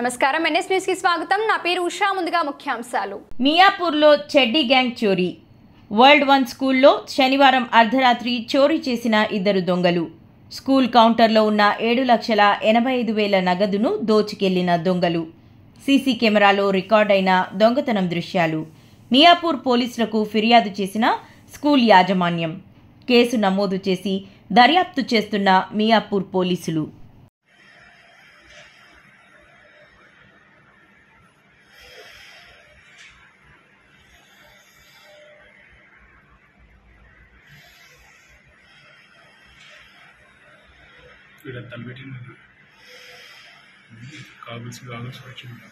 నమస్కారం NS news కి స్వాగతం నా పేరు ఉషా ముందుగా ముఖ్యాంశాలు మియాపూర్లో చెడ్డీ గ్యాంగ్ చోరీ వరల్డ్ 1 స్కూల్లో శనివారం అర్ధరాత్రి చోరీ చేసిన ఇద్దరు దొంగలు స్కూల్ కౌంటర్లో ఉన్న 7,85,000 నగదును దోచుకెళ్లిన దొంగలు సీసీ కెమెరాలో రికార్డైన దొంగతనం దృశ్యాలు మియాపూర్ పోలీసులకు ఫిర్యాదు చేసిన స్కూల్ యాజమాన్యం కేసు నమోదు చేసి దర్యాప్తు చేస్తున్న మియాపూర్ పోలీసులు తలపెట్టిన కాగుల్స్ వచ్చింది.